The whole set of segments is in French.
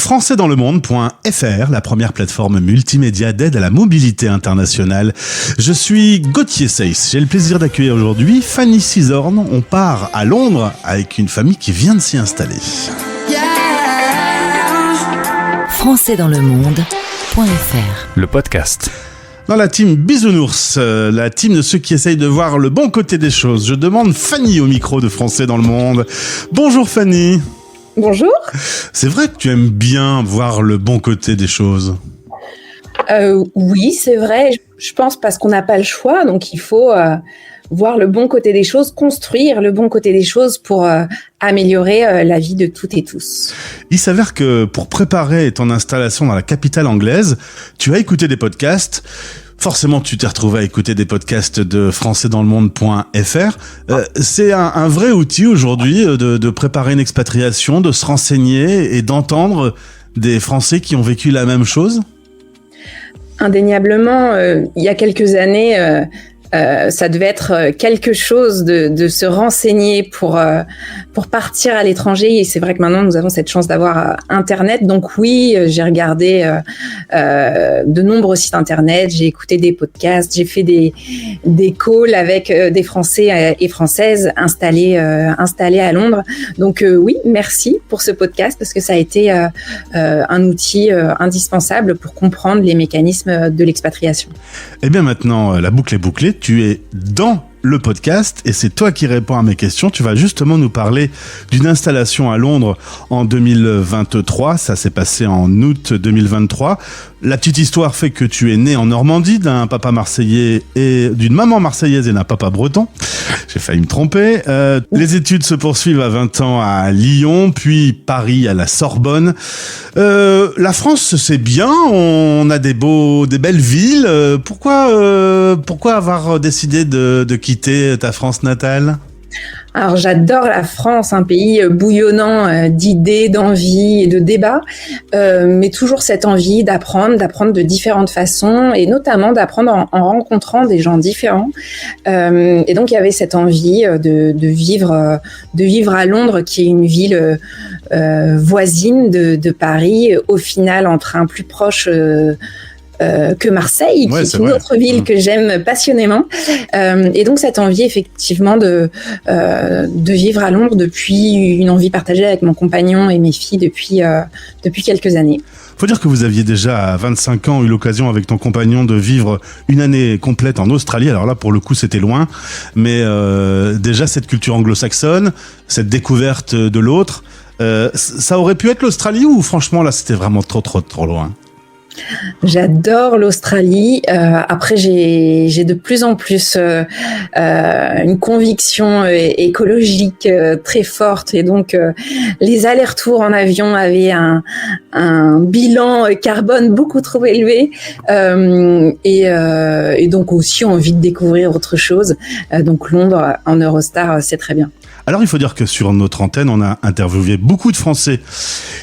françaisdanslemonde.fr, la première plateforme multimédia d'aide à la mobilité internationale. Je suis Gauthier Seyss. J'ai le plaisir d'accueillir aujourd'hui Fanny Cisorn. On part à Londres avec une famille qui vient de s'y installer. françaisdanslemonde.fr, le podcast. Dans la team Bisounours, la team de ceux qui essayent de voir le bon côté des choses, je demande Fanny au micro de Français dans le Monde. Bonjour Fanny. Bonjour. C'est vrai que tu aimes bien voir le bon côté des choses. Oui, c'est vrai. Je pense parce qu'on n'a pas le choix, donc il faut voir le bon côté des choses, construire le bon côté des choses pour améliorer la vie de toutes et tous. Il s'avère que pour préparer ton installation dans la capitale anglaise, tu as écouté des podcasts. Forcément, tu t'es retrouvé à écouter des podcasts de françaisdanslemonde.fr. C'est un vrai outil aujourd'hui de préparer une expatriation, de se renseigner et d'entendre des Français qui ont vécu la même chose. Indéniablement, il y a quelques années, ça devait être quelque chose de se renseigner pour partir à l'étranger. Et c'est vrai que maintenant, nous avons cette chance d'avoir Internet. Donc oui, j'ai regardé de nombreux sites Internet, j'ai écouté des podcasts, j'ai fait des calls avec des Français et Françaises installés à Londres. Donc oui, merci pour ce podcast parce que ça a été un outil indispensable pour comprendre les mécanismes de l'expatriation. Et bien maintenant, la boucle est bouclée. Tu es dans le podcast et c'est toi qui réponds à mes questions. Tu vas justement nous parler d'une installation à Londres en 2023. Ça s'est passé en août 2023. La petite histoire fait que tu es né en Normandie d'un papa marseillais et d'une maman marseillaise et d'un papa breton. J'ai failli me tromper. Les études se poursuivent à 20 ans à Lyon, puis Paris à la Sorbonne. La France, c'est bien. On a des belles villes. Pourquoi avoir décidé de quitter ta France natale ? Alors j'adore la France, un pays bouillonnant d'idées, d'envies et de débats, mais toujours cette envie d'apprendre de différentes façons et notamment d'apprendre en rencontrant des gens différents. Et donc il y avait cette envie de vivre à Londres, qui est une ville voisine de Paris, au final en train plus proche que Marseille, qui est une autre ville que j'aime passionnément. Et donc cette envie effectivement de vivre à Londres depuis une envie partagée avec mon compagnon et mes filles depuis quelques années. Faut dire que vous aviez déjà à 25 ans eu l'occasion avec ton compagnon de vivre une année complète en Australie. Alors là, pour le coup, c'était loin. Mais déjà, cette culture anglo-saxonne, cette découverte de l'autre, ça aurait pu être l'Australie ou franchement, là, c'était vraiment trop loin ? J'adore l'Australie. Après, j'ai de plus en plus une conviction écologique très forte, et donc les allers-retours en avion avaient un bilan carbone beaucoup trop élevé, et donc aussi envie de découvrir autre chose. Donc Londres en Eurostar, c'est très bien. Alors, il faut dire que sur notre antenne, on a interviewé beaucoup de Français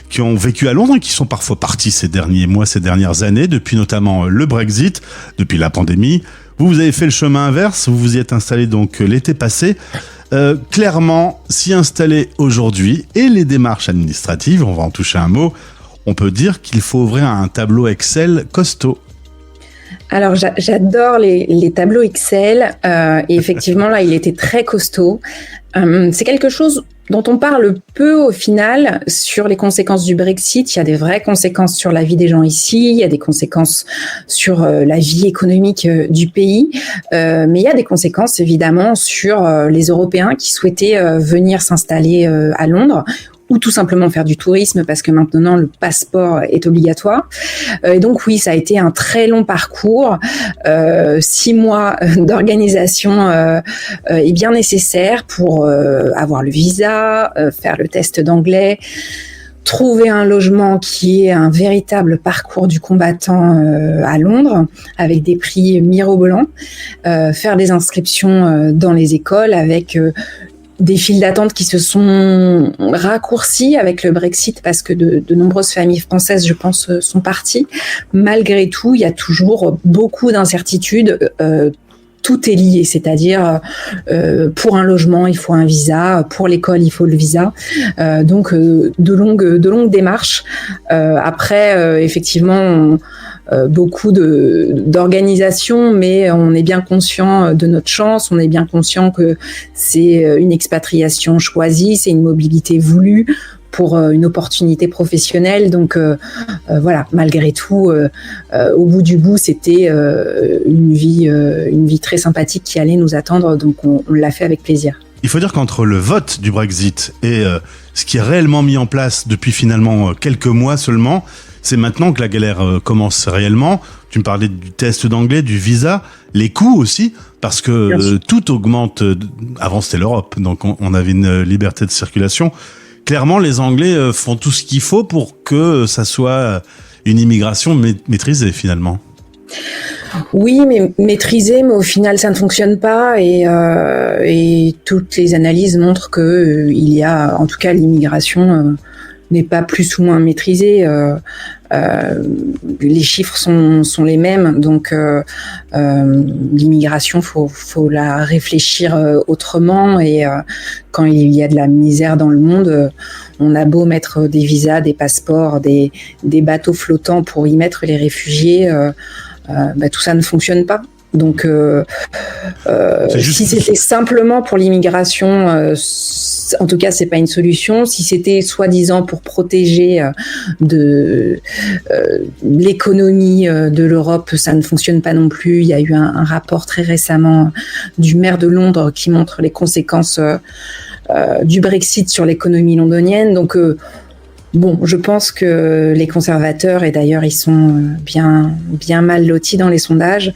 qui ont vécu à Londres et qui sont parfois partis ces derniers mois, ces dernières années, depuis notamment le Brexit, depuis la pandémie. Vous avez fait le chemin inverse, vous vous y êtes installé donc l'été passé. Clairement, s'y installer aujourd'hui et les démarches administratives, on va en toucher un mot, on peut dire qu'il faut ouvrir un tableau Excel costaud. Alors j'adore les tableaux Excel, et effectivement là il était très costaud. C'est quelque chose dont on parle peu au final sur les conséquences du Brexit. Il y a des vraies conséquences sur la vie des gens ici, il y a des conséquences sur la vie économique du pays, mais il y a des conséquences évidemment sur les Européens qui souhaitaient venir s'installer à Londres, ou tout simplement faire du tourisme parce que maintenant le passeport est obligatoire. Et donc oui, ça a été un très long parcours. 6 mois d'organisation est bien nécessaire pour avoir le visa, faire le test d'anglais, trouver un logement qui est un véritable parcours du combattant à Londres, avec des prix mirobolants, faire des inscriptions dans les écoles avec des files d'attente qui se sont raccourcies avec le Brexit parce que de nombreuses familles françaises, je pense, sont parties. Malgré tout, il y a toujours beaucoup d'incertitudes tout est lié, c'est-à-dire pour un logement il faut un visa, pour l'école il faut le visa, donc de longues démarches. Après effectivement beaucoup d'organisations, mais on est bien conscient de notre chance, on est bien conscient que c'est une expatriation choisie, c'est une mobilité voulue pour une opportunité professionnelle. Donc voilà, malgré tout, au bout du bout, c'était une vie très sympathique qui allait nous attendre, donc on l'a fait avec plaisir. Il faut dire qu'entre le vote du Brexit et ce qui est réellement mis en place depuis finalement quelques mois seulement, c'est maintenant que la galère commence réellement. Tu me parlais du test d'anglais, du visa, les coûts aussi, parce que tout augmente. Avant, c'était l'Europe, donc on avait une liberté de circulation. Clairement, les Anglais font tout ce qu'il faut pour que ça soit une immigration maîtrisée, finalement. Oui, mais maîtrisée, mais au final, ça ne fonctionne pas. Et toutes les analyses montrent que il y a, en tout cas, l'immigration n'est pas plus ou moins maîtrisée. Les chiffres sont les mêmes, donc l'immigration, faut la réfléchir autrement. Et quand il y a de la misère dans le monde, on a beau mettre des visas, des passeports, des bateaux flottants pour y mettre les réfugiés, tout ça ne fonctionne pas. Donc, si c'était simplement pour l'immigration, en tout cas, c'est pas une solution. Si c'était soi-disant pour protéger de l'économie de l'Europe, ça ne fonctionne pas non plus. Il y a eu un rapport très récemment du maire de Londres qui montre les conséquences du Brexit sur l'économie londonienne. Donc bon, je pense que les conservateurs, et d'ailleurs ils sont bien mal lotis dans les sondages,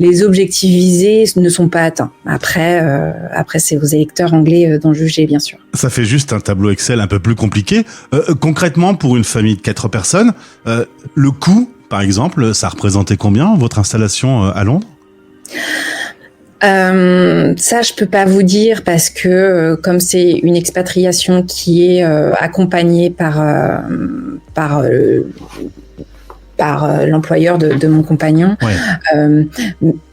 les objectifs visés ne sont pas atteints. Après c'est aux électeurs anglais d'en juger, bien sûr. Ça fait juste un tableau Excel un peu plus compliqué. Concrètement, pour une famille de 4 personnes, le coût, par exemple, ça représentait combien, votre installation à Londres ? Ça, je peux pas vous dire parce que comme c'est une expatriation qui est accompagnée par l'employeur de mon compagnon. Ouais.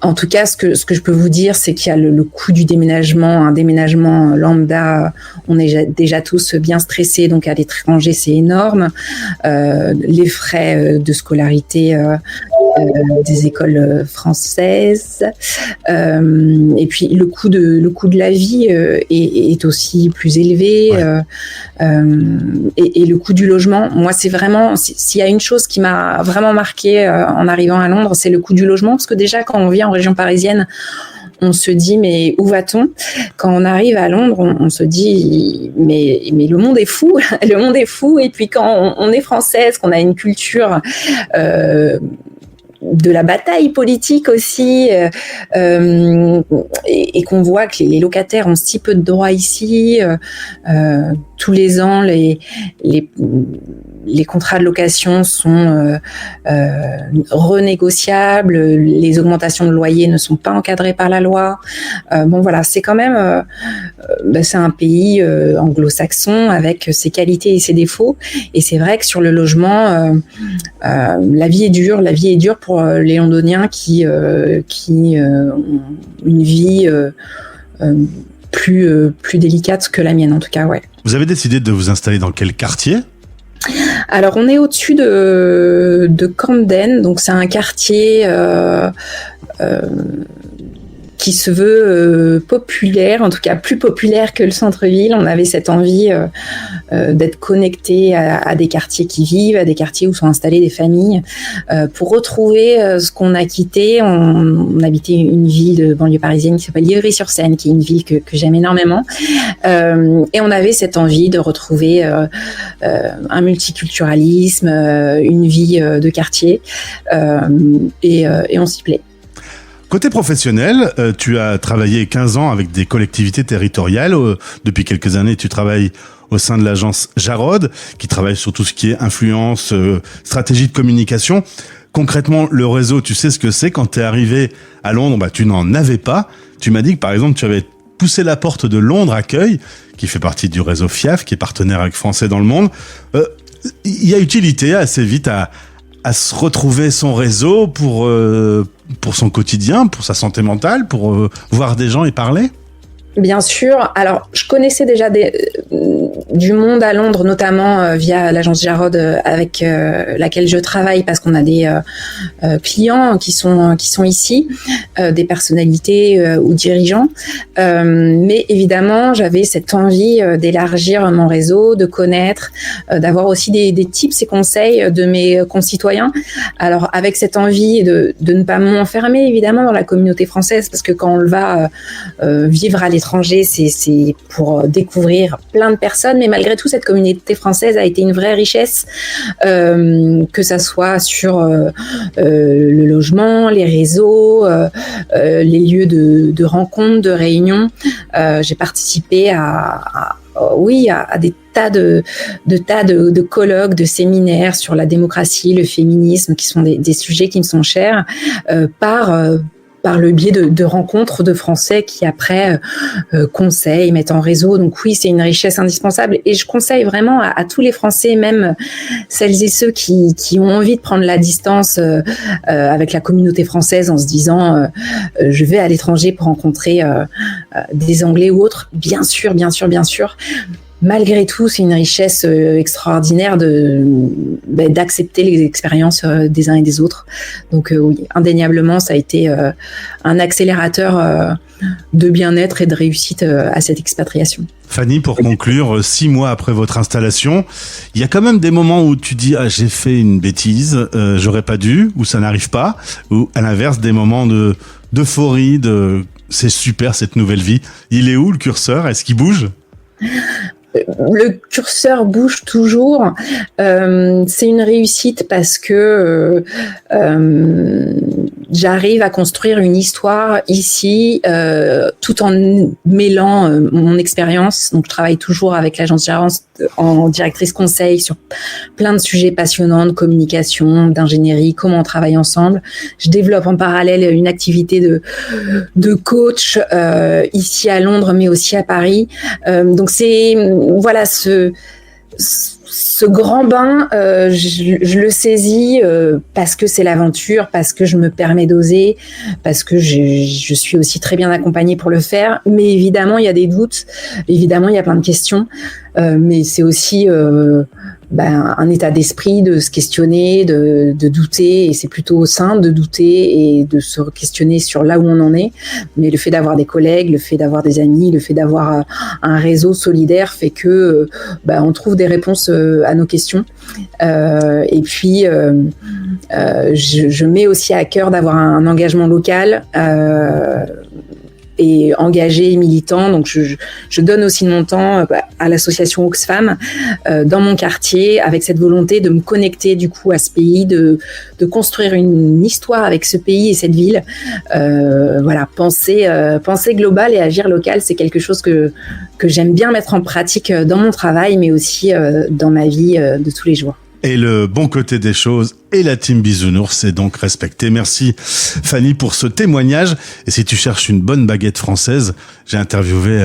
En tout cas, ce que je peux vous dire, c'est qu'il y a le coût du déménagement. Un déménagement lambda, on est déjà tous bien stressés, donc à l'étranger, c'est énorme. Les frais de scolarité des écoles françaises, et puis le coût de la vie est aussi plus élevé. Ouais. Et le coût du logement. Moi, c'est vraiment, s'il y a une chose qui m'a vraiment marqué en arrivant à Londres, c'est le coût du logement, parce que déjà quand on vit en région parisienne, on se dit mais où va-t-on ? Quand on arrive à Londres, on se dit mais le monde est fou, le monde est fou. Et puis quand on est française, qu'on a une culture de la bataille politique aussi, et qu'on voit que les locataires ont si peu de droits ici. Tous les ans, les contrats de location sont renégociables, les augmentations de loyer ne sont pas encadrées par la loi. Bon voilà, c'est quand même c'est un pays anglo-saxon avec ses qualités et ses défauts. Et c'est vrai que sur le logement, la vie est dure pour les Londoniens qui ont une vie plus délicate que la mienne, en tout cas, ouais. Vous avez décidé de vous installer dans quel quartier ? Alors, on est au-dessus de Camden, donc c'est un quartier qui se veut populaire, en tout cas plus populaire que le centre-ville. On avait cette envie d'être connecté à des quartiers qui vivent, à des quartiers où sont installées des familles, pour retrouver ce qu'on a quitté. On habitait une ville de banlieue parisienne qui s'appelle Ivry-sur-Seine, qui est une ville que j'aime énormément. Et on avait cette envie de retrouver un multiculturalisme, une vie de quartier, et on s'y plaît. Côté professionnel, tu as travaillé 15 ans avec des collectivités territoriales. Depuis quelques années, tu travailles au sein de l'agence Jarod, qui travaille sur tout ce qui est influence, stratégie de communication. Concrètement, le réseau, tu sais ce que c'est. Quand tu es arrivé à Londres, tu n'en avais pas. Tu m'as dit que, par exemple, tu avais poussé la porte de Londres Accueil, qui fait partie du réseau FIAF, qui est partenaire avec Français dans le monde. Il y a utilité assez vite à se retrouver son réseau pour pour son quotidien, pour sa santé mentale, pour voir des gens et parler? Bien sûr. Alors, je connaissais déjà du monde à Londres, notamment via l'agence Jarod avec laquelle je travaille, parce qu'on a des clients qui sont ici, des personnalités ou dirigeants. Mais évidemment, j'avais cette envie d'élargir mon réseau, de connaître, d'avoir aussi des tips et conseils de mes concitoyens. Alors, avec cette envie de ne pas m'enfermer, évidemment, dans la communauté française, parce que quand on va vivre à l'étranger, c'est pour découvrir plein de personnes, mais malgré tout, cette communauté française a été une vraie richesse, que ça soit sur le logement, les réseaux, les lieux de rencontres, de réunions. J'ai participé à des tas de colloques, de séminaires sur la démocratie, le féminisme, qui sont des sujets qui me sont chers, par le biais de rencontres de Français qui après conseillent, mettent en réseau. Donc oui, c'est une richesse indispensable et je conseille vraiment à tous les Français, même celles et ceux qui ont envie de prendre la distance avec la communauté française en se disant je vais à l'étranger pour rencontrer des Anglais ou autres. Bien sûr. Malgré tout, c'est une richesse extraordinaire d'accepter les expériences des uns et des autres. Donc oui, indéniablement, ça a été un accélérateur de bien-être et de réussite à cette expatriation. Fanny, pour conclure, 6 mois après votre installation, il y a quand même des moments où tu dis j'ai fait une bêtise, j'aurais pas dû, ou ça n'arrive pas, ou à l'inverse des moments d'euphorie, c'est super cette nouvelle vie. Il est où le curseur? Est-ce qu'il bouge? Le curseur bouge toujours. C'est une réussite parce que j'arrive à construire une histoire ici, tout en mêlant mon expérience. Donc, je travaille toujours avec l'agence Jarod en directrice conseil sur plein de sujets passionnants de communication, d'ingénierie, comment on travaille ensemble. Je développe en parallèle une activité de coach ici à Londres, mais aussi à Paris. Donc, voilà, ce grand bain, je le saisis parce que c'est l'aventure, parce que je me permets d'oser, parce que je suis aussi très bien accompagnée pour le faire. Mais évidemment, il y a des doutes, évidemment, il y a plein de questions, mais c'est aussi un état d'esprit de se questionner, de douter, et c'est plutôt sain de douter et de se questionner sur là où on en est. Mais le fait d'avoir des collègues, le fait d'avoir des amis, le fait d'avoir un réseau solidaire fait que on trouve des réponses à nos questions. Et puis, je mets aussi à cœur d'avoir un engagement local et engagé et militant. Donc, je donne aussi de mon temps à l'association Oxfam dans mon quartier, avec cette volonté de me connecter du coup à ce pays, de construire une histoire avec ce pays et cette ville. Voilà, penser global et agir local, c'est quelque chose que j'aime bien mettre en pratique dans mon travail, mais aussi dans ma vie de tous les jours. Et le bon côté des choses et la team Bisounours est donc respectée. Merci Fanny pour ce témoignage. Et si tu cherches une bonne baguette française, j'ai interviewé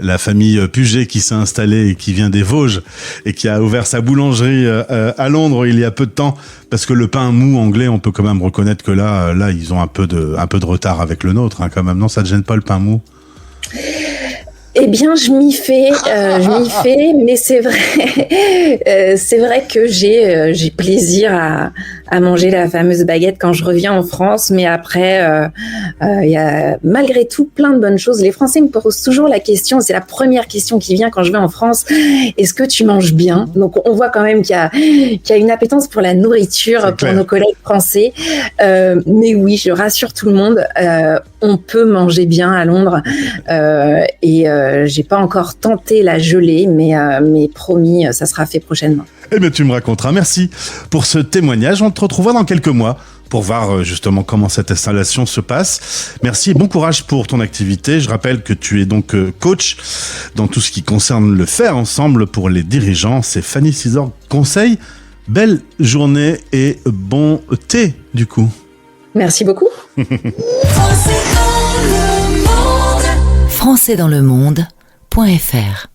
la famille Puget qui s'est installée et qui vient des Vosges et qui a ouvert sa boulangerie à Londres il y a peu de temps. Parce que le pain mou anglais, on peut quand même reconnaître que là ils ont un peu de retard avec le nôtre quand même. Non, ça te gêne pas le pain mou? Eh bien, je m'y fais, mais c'est vrai que j'ai plaisir à manger la fameuse baguette quand je reviens en France, mais après, il y a malgré tout plein de bonnes choses. Les Français me posent toujours la question, c'est la première question qui vient quand je vais en France, est-ce que tu manges bien? Donc, on voit quand même qu'il y a une appétence pour la nourriture pour nos collègues français, mais oui, je rassure tout le monde, on peut manger bien à Londres, et j'ai pas encore tenté la gelée, mais promis, ça sera fait prochainement. Eh bien, tu me raconteras. Merci pour ce témoignage. On te retrouvera dans quelques mois pour voir justement comment cette installation se passe. Merci et bon courage pour ton activité. Je rappelle que tu es donc coach dans tout ce qui concerne le faire ensemble pour les dirigeants. C'est Fanny Cisor Conseil. Belle journée et bon thé du coup. Merci beaucoup. Français dans le monde.fr